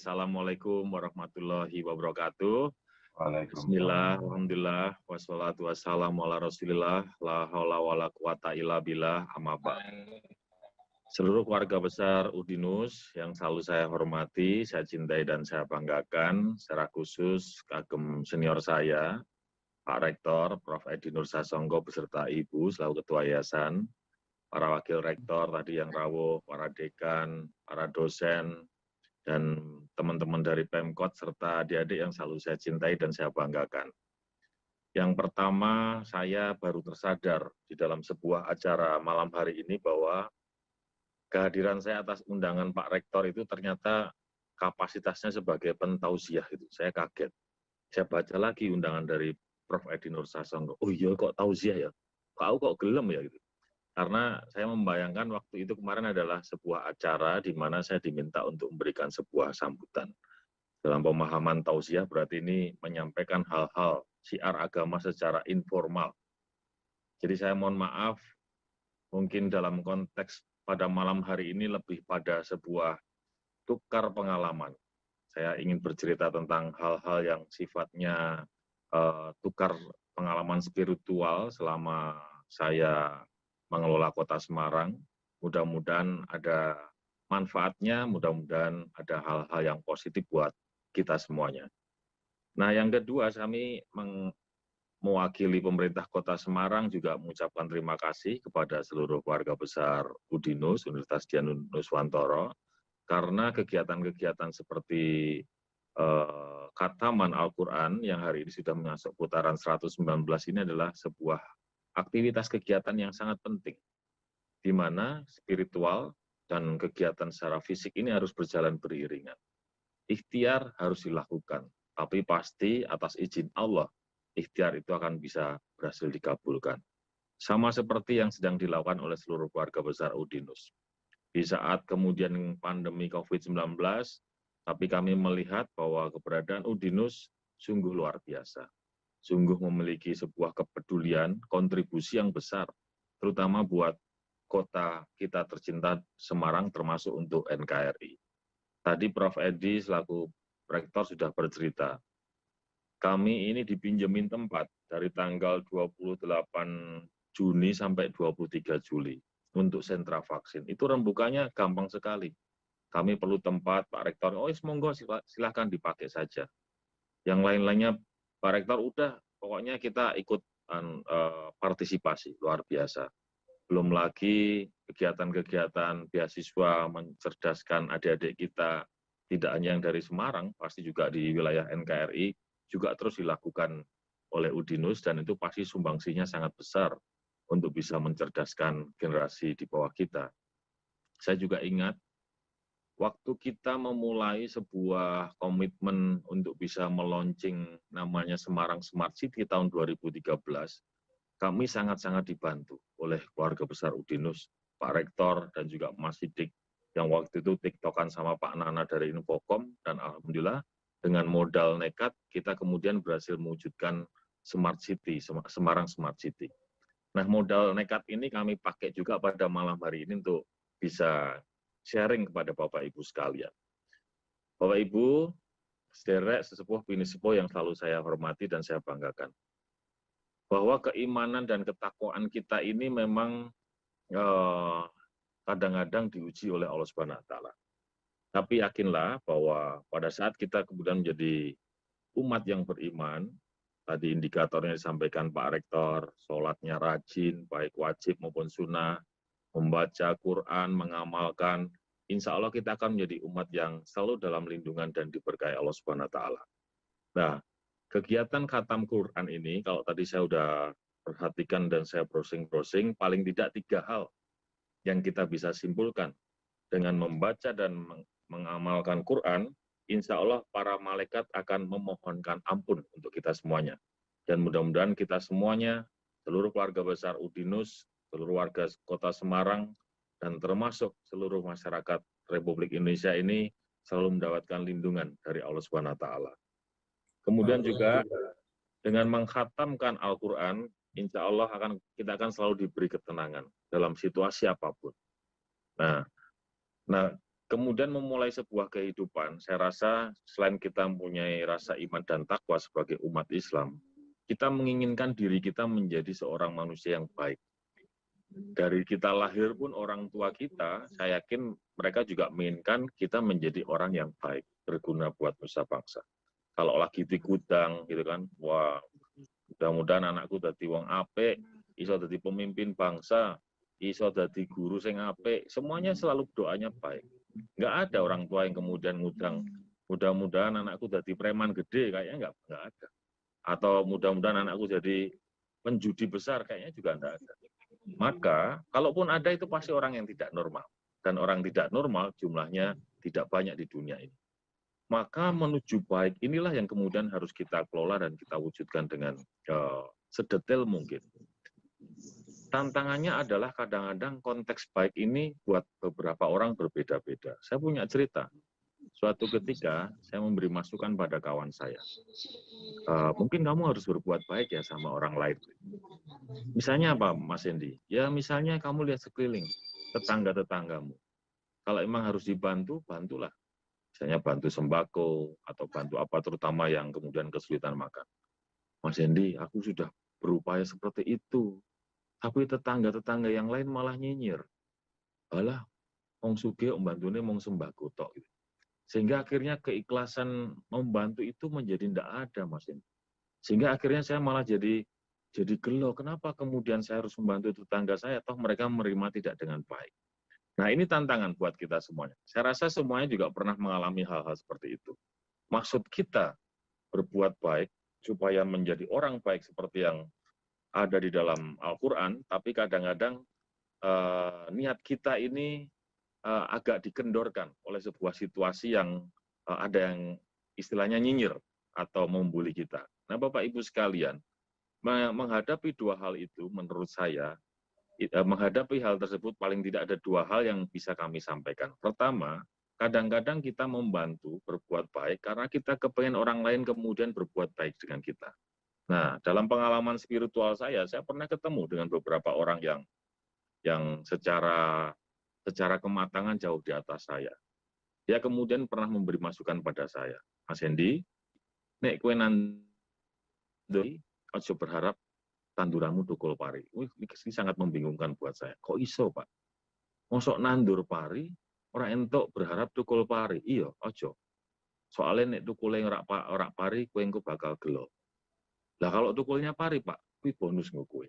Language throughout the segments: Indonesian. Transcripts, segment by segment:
Assalamualaikum warahmatullahi wabarakatuh. Bismillah, Waalaikumsalam. alhamdulillah, wassalatu wassalamu ala rasulillah, la haula wa la quwata illa billah, amma ba'd. Seluruh keluarga besar Udinus yang selalu saya hormati, saya cintai dan saya banggakan, secara khusus kagem senior saya, Pak Rektor, Prof. Edi Nur Sasongko beserta Ibu selaku Ketua Yayasan, para wakil rektor tadi yang rawuh, para dekan, para dosen, dan teman-teman dari Pemkot serta adik-adik yang selalu saya cintai dan saya banggakan. Yang pertama, saya baru tersadar di dalam sebuah acara malam hari ini bahwa kehadiran saya atas undangan Pak Rektor itu ternyata kapasitasnya sebagai pentausiah itu. Saya kaget. Saya baca lagi undangan dari Prof. Edi Nur Sasongko. Oh iya kok tausiah ya? Kau kok gelem ya gitu. Karena saya membayangkan waktu itu kemarin adalah sebuah acara di mana saya diminta untuk memberikan sebuah sambutan. Dalam pemahaman tausiah berarti ini menyampaikan hal-hal syiar agama secara informal. Jadi saya mohon maaf, mungkin dalam konteks pada malam hari ini lebih pada sebuah tukar pengalaman. Saya ingin bercerita tentang hal-hal yang sifatnya tukar pengalaman spiritual selama saya mengelola Kota Semarang. Mudah-mudahan ada manfaatnya, mudah-mudahan ada hal-hal yang positif buat kita semuanya. Nah, yang kedua, kami mewakili pemerintah Kota Semarang juga mengucapkan terima kasih kepada seluruh keluarga besar Udinus, Universitas Dian Nuswantoro, karena kegiatan-kegiatan seperti Khataman Al-Quran yang hari ini sudah masuk putaran 119 ini adalah sebuah aktivitas kegiatan yang sangat penting, di mana spiritual dan kegiatan secara fisik ini harus berjalan beriringan. Ikhtiar harus dilakukan, tapi pasti atas izin Allah, ikhtiar itu akan bisa berhasil dikabulkan. Sama seperti yang sedang dilakukan oleh seluruh keluarga besar Udinus. Di saat kemudian pandemi COVID-19, tapi kami melihat bahwa keberadaan Udinus sungguh luar biasa. Sungguh memiliki sebuah kepedulian, kontribusi yang besar, terutama buat kota kita tercinta Semarang termasuk untuk NKRI. Tadi Prof. Edi selaku Rektor sudah bercerita, kami ini dipinjemin tempat dari tanggal 28 Juni sampai 23 Juli untuk sentra vaksin. Itu rembukannya gampang sekali. Kami perlu tempat, Pak Rektor, oh monggo silahkan dipakai saja. Yang lain-lainnya, Pak Rektor udah, pokoknya kita ikut partisipasi, luar biasa. Belum lagi kegiatan-kegiatan beasiswa mencerdaskan adik-adik kita, tidak hanya yang dari Semarang, pasti juga di wilayah NKRI, juga terus dilakukan oleh Udinus, dan itu pasti sumbangsinya sangat besar untuk bisa mencerdaskan generasi di bawah kita. Saya juga ingat, waktu kita memulai sebuah komitmen untuk bisa meluncing namanya Semarang Smart City tahun 2013, kami sangat-sangat dibantu oleh keluarga besar Udinus, Pak Rektor, dan juga Mas Sidik, yang waktu itu tiktokan sama Pak Nana dari Infokom, dan alhamdulillah dengan modal nekat, kita kemudian berhasil mewujudkan Smart City, Semarang Smart City. Nah, modal nekat ini kami pakai juga pada malam hari ini untuk bisa sharing kepada Bapak Ibu sekalian. Bapak Ibu, sederek, sesepuh, bini sepuh yang selalu saya hormati dan saya banggakan, bahwa keimanan dan ketakwaan kita ini memang kadang-kadang diuji oleh Allah Subhanahu wa Ta'ala. Tapi yakinlah bahwa pada saat kita kemudian menjadi umat yang beriman, tadi indikatornya disampaikan Pak Rektor, sholatnya rajin, baik wajib maupun sunnah, membaca Quran, mengamalkan, insya Allah kita akan menjadi umat yang selalu dalam lindungan dan diberkahi Allah Subhanahu wa Ta'ala. Nah, kegiatan khatam Quran ini, kalau tadi saya sudah perhatikan dan saya browsing-browsing, paling tidak 3 hal yang kita bisa simpulkan. Dengan membaca dan mengamalkan Quran, insya Allah para malaikat akan memohonkan ampun untuk kita semuanya. Dan mudah-mudahan kita semuanya, seluruh keluarga besar Udinus, seluruh warga Kota Semarang, dan termasuk seluruh masyarakat Republik Indonesia ini selalu mendapatkan lindungan dari Allah Subhanahu wa Ta'ala. Kemudian juga dengan mengkhatamkan Al-Quran, insya Allah kita akan selalu diberi ketenangan dalam situasi apapun. Nah, kemudian memulai sebuah kehidupan, saya rasa selain kita mempunyai rasa iman dan takwa sebagai umat Islam, kita menginginkan diri kita menjadi seorang manusia yang baik. Dari kita lahir pun orang tua kita, saya yakin mereka juga menginginkan kita menjadi orang yang baik, berguna buat nusa bangsa. Kalau lagi di gudang gitu kan, wah mudah-mudahan anakku dadi wong apik, iso dadi pemimpin bangsa, iso dadi guru sing apik, semuanya selalu doanya baik. Nggak ada orang tua yang kemudian ngundang, mudah-mudahan anakku dadi preman gede, kayaknya nggak ada. Atau mudah-mudahan anakku jadi penjudi besar, kayaknya juga nggak ada. Maka, kalaupun ada itu pasti orang yang tidak normal. Dan orang tidak normal jumlahnya tidak banyak di dunia ini. Maka menuju baik inilah yang kemudian harus kita kelola dan kita wujudkan dengan sedetail mungkin. Tantangannya adalah kadang-kadang konteks baik ini buat beberapa orang berbeda-beda. Saya punya cerita. Suatu ketika saya memberi masukan pada kawan saya. Mungkin kamu harus berbuat baik ya sama orang lain. Misalnya apa, Mas Hendy? Ya misalnya kamu lihat sekeliling, tetangga-tetanggamu. Kalau emang harus dibantu, bantulah. Misalnya bantu sembako, atau bantu apa, terutama yang kemudian kesulitan makan. Mas Hendy, aku sudah berupaya seperti itu. Tapi tetangga-tetangga yang lain malah nyinyir. Alah, wong sugih mbantune mong sembako tok. Sehingga akhirnya keikhlasan membantu itu menjadi tidak ada, Mas Hendy. Sehingga akhirnya saya malah jadi gelo, kenapa kemudian saya harus membantu tetangga saya, toh mereka menerima tidak dengan baik. Nah ini tantangan buat kita semuanya. Saya rasa semuanya juga pernah mengalami hal-hal seperti itu. Maksud kita berbuat baik, supaya menjadi orang baik seperti yang ada di dalam Al-Quran, tapi kadang-kadang niat kita ini agak dikendorkan oleh sebuah situasi yang ada yang istilahnya nyinyir atau membuli kita. Nah Bapak Ibu sekalian, menghadapi dua hal itu menurut saya, menghadapi hal tersebut paling tidak ada dua hal yang bisa kami sampaikan. Pertama, kadang-kadang kita membantu berbuat baik karena kita kepengen orang lain kemudian berbuat baik dengan kita. Nah, dalam pengalaman spiritual saya pernah ketemu dengan beberapa orang yang secara kematangan jauh di atas saya. Dia kemudian pernah memberi masukan pada saya, Mas Hendy, nek kue nanti ojo berharap tanduranmu tukul pari. Ini sangat membingungkan buat saya. Kok iso, Pak? Mosok nandur pari, ora entuk berharap tukul pari. Iya, ojo. Soalnya nek tukule ora pari, kowe engko bakal gelo. Lah kalau tukulnya pari, Pak, kuwi bonus nggo kowe.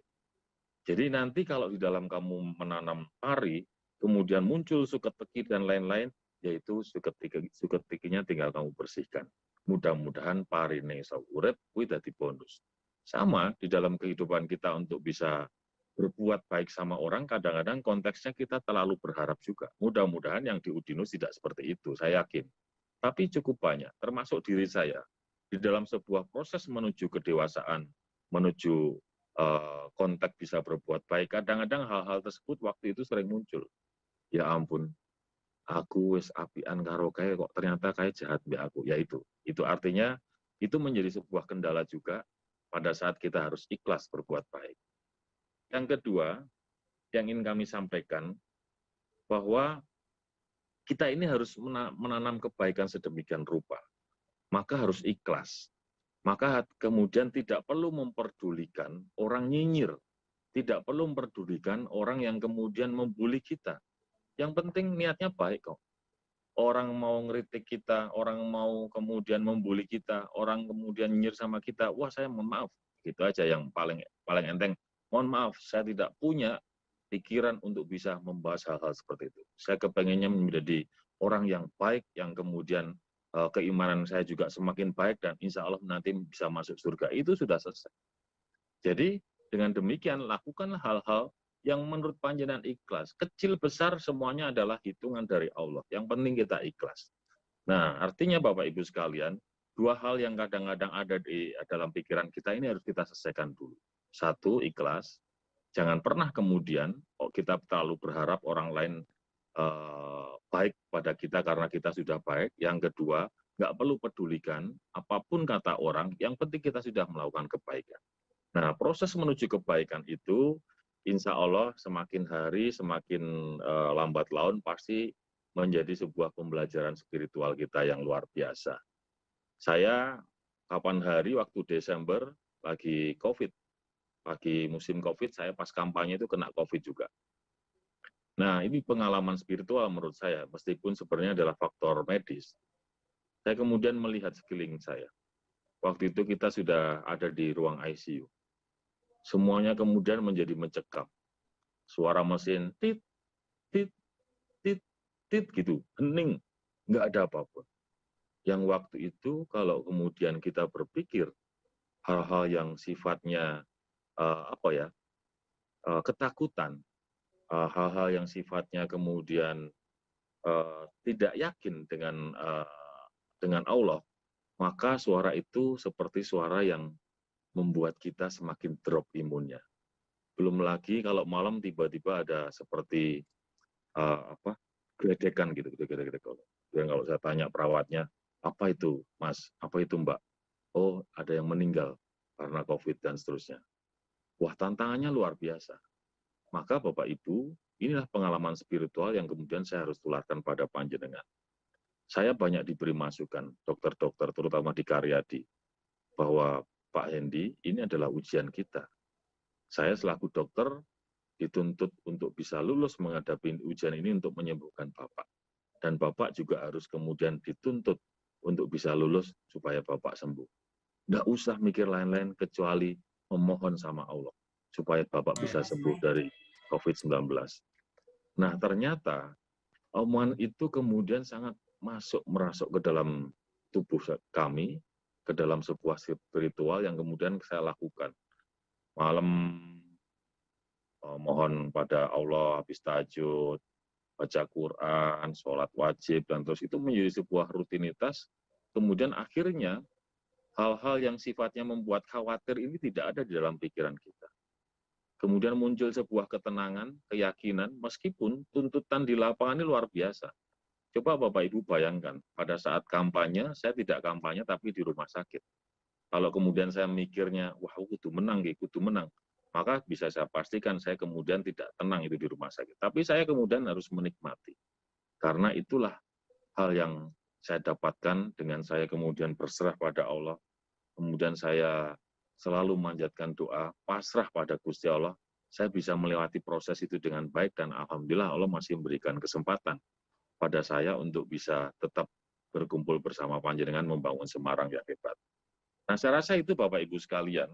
Jadi nanti kalau di dalam kamu menanam pari, kemudian muncul suket teki dan lain-lain, yaitu suket tekinya tinggal kamu bersihkan. Mudah-mudahan parine iso urip, kuwi dadi bonus. Sama di dalam kehidupan kita untuk bisa berbuat baik sama orang, kadang-kadang konteksnya kita terlalu berharap juga. Mudah-mudahan yang di Udinus tidak seperti itu, saya yakin. Tapi cukup banyak, termasuk diri saya, di dalam sebuah proses menuju kedewasaan, menuju konteks bisa berbuat baik, kadang-kadang hal-hal tersebut waktu itu sering muncul. Ya ampun, aku wis apian karo kae kok ternyata kae jahat mbek aku. Ya itu artinya itu menjadi sebuah kendala juga pada saat kita harus ikhlas berbuat baik. Yang kedua, yang ingin kami sampaikan, bahwa kita ini harus menanam kebaikan sedemikian rupa. Maka harus ikhlas. Maka kemudian tidak perlu memperdulikan orang nyinyir. Tidak perlu memperdulikan orang yang kemudian membuli kita. Yang penting niatnya baik kok. Orang mau ngeritik kita, orang mau kemudian membuli kita, orang kemudian nyinyir sama kita, wah saya mohon maaf. Gitu aja yang paling enteng. Mohon maaf, saya tidak punya pikiran untuk bisa membahas hal-hal seperti itu. Saya kepengennya menjadi orang yang baik, yang kemudian keimanan saya juga semakin baik, dan insya Allah nanti bisa masuk surga. Itu sudah selesai. Jadi dengan demikian, lakukanlah hal-hal yang menurut panjenengan ikhlas. Kecil besar semuanya adalah hitungan dari Allah. Yang penting kita ikhlas. Nah, artinya Bapak Ibu sekalian, dua hal yang kadang-kadang ada di dalam pikiran kita ini harus kita selesaikan dulu. Satu, ikhlas. Jangan pernah kemudian kita terlalu berharap orang lain baik pada kita karena kita sudah baik. Yang kedua, nggak perlu pedulikan apapun kata orang, yang penting kita sudah melakukan kebaikan. Nah, proses menuju kebaikan itu insya Allah semakin hari semakin lambat laun pasti menjadi sebuah pembelajaran spiritual kita yang luar biasa. Saya kapan hari waktu Desember lagi COVID, lagi musim COVID, saya pas kampanye itu kena COVID juga. Nah, ini pengalaman spiritual menurut saya, meskipun sebenarnya adalah faktor medis. Saya kemudian melihat sekeliling saya. Waktu itu kita sudah ada di ruang ICU. Semuanya kemudian menjadi mencekam. Suara mesin, tit, tit, tit, tit, gitu, hening, nggak ada apapun. Yang waktu itu kalau kemudian kita berpikir hal-hal yang sifatnya ketakutan, hal-hal yang sifatnya kemudian tidak yakin dengan Allah, maka suara itu seperti suara yang membuat kita semakin drop imunnya. Belum lagi kalau malam tiba-tiba ada seperti geledekan gitu, dan kalau saya tanya perawatnya, apa itu Mas, apa itu Mbak? Oh, ada yang meninggal karena COVID dan seterusnya. Wah, tantangannya luar biasa. Maka Bapak Ibu, inilah pengalaman spiritual yang kemudian saya harus tularkan pada panjenengan. Saya banyak diberi masukan, dokter-dokter, terutama di Karyadi, bahwa Pak Hendi, ini adalah ujian kita. Saya selaku dokter dituntut untuk bisa lulus menghadapi ujian ini untuk menyembuhkan Bapak. Dan Bapak juga harus kemudian dituntut untuk bisa lulus supaya Bapak sembuh. Nggak usah mikir lain-lain kecuali memohon sama Allah supaya Bapak bisa sembuh dari COVID-19. Nah, ternyata omongan itu kemudian sangat merasuk ke dalam tubuh kami, ke dalam sebuah spiritual yang kemudian saya lakukan. Malam mohon pada Allah habis tahajud, baca Quran, sholat wajib, dan terus itu menjadi sebuah rutinitas. Kemudian akhirnya hal-hal yang sifatnya membuat khawatir ini tidak ada di dalam pikiran kita. Kemudian muncul sebuah ketenangan, keyakinan, meskipun tuntutan di lapangan ini luar biasa. Coba Bapak Ibu bayangkan, pada saat kampanye, saya tidak kampanye tapi di rumah sakit. Kalau kemudian saya mikirnya, wah kudu menang, kudu menang, maka bisa saya pastikan saya kemudian tidak tenang itu di rumah sakit. Tapi saya kemudian harus menikmati. Karena itulah hal yang saya dapatkan dengan saya kemudian berserah pada Allah, kemudian saya selalu memanjatkan doa, pasrah pada Gusti Allah, saya bisa melewati proses itu dengan baik dan alhamdulillah Allah masih memberikan kesempatan pada saya untuk bisa tetap berkumpul bersama panjenengan membangun Semarang yang hebat. Nah, saya rasa itu Bapak Ibu sekalian,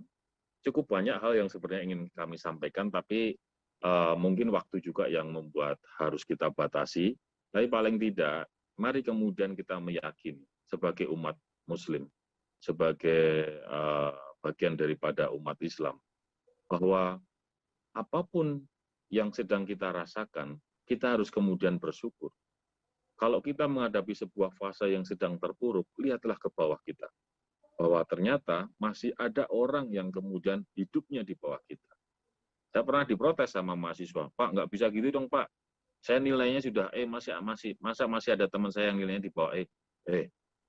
cukup banyak hal yang sebenarnya ingin kami sampaikan, tapi mungkin waktu juga yang membuat harus kita batasi. Tapi paling tidak, mari kemudian kita meyakini sebagai umat Muslim, sebagai bagian daripada umat Islam, bahwa apapun yang sedang kita rasakan, kita harus kemudian bersyukur. Kalau kita menghadapi sebuah fase yang sedang terpuruk, lihatlah ke bawah kita. Bahwa ternyata masih ada orang yang kemudian hidupnya di bawah kita. Saya pernah diprotes sama mahasiswa, Pak, nggak bisa gitu dong Pak. Saya nilainya sudah masih ada teman saya yang nilainya di bawah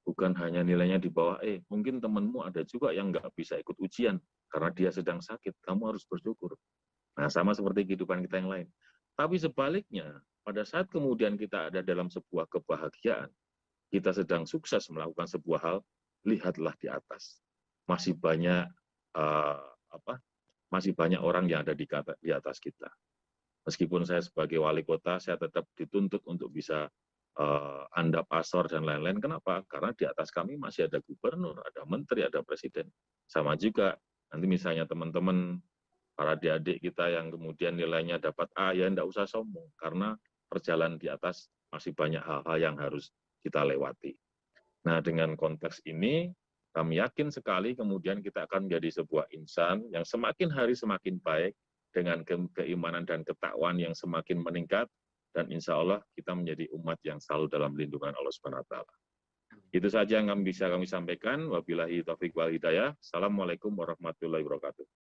bukan hanya nilainya di bawah mungkin temanmu ada juga yang nggak bisa ikut ujian karena dia sedang sakit, kamu harus bersyukur. Nah, sama seperti kehidupan kita yang lain. Tapi sebaliknya, pada saat kemudian kita ada dalam sebuah kebahagiaan, kita sedang sukses melakukan sebuah hal, lihatlah di atas. Masih banyak masih banyak orang yang ada di atas kita. Meskipun saya sebagai wali kota, saya tetap dituntut untuk bisa andap asor dan lain-lain. Kenapa? Karena di atas kami masih ada gubernur, ada menteri, ada presiden. Sama juga, nanti misalnya teman-teman, para adik-adik kita yang kemudian nilainya dapat A, ya tidak usah sombong. Karena perjalanan di atas masih banyak hal-hal yang harus kita lewati. Nah, dengan konteks ini, kami yakin sekali kemudian kita akan menjadi sebuah insan yang semakin hari semakin baik, dengan keimanan dan ketakwaan yang semakin meningkat, dan insya Allah kita menjadi umat yang selalu dalam lindungan Allah SWT. Itu saja yang bisa kami sampaikan. Wabillahi taufiq wal hidayah. Assalamualaikum warahmatullahi wabarakatuh.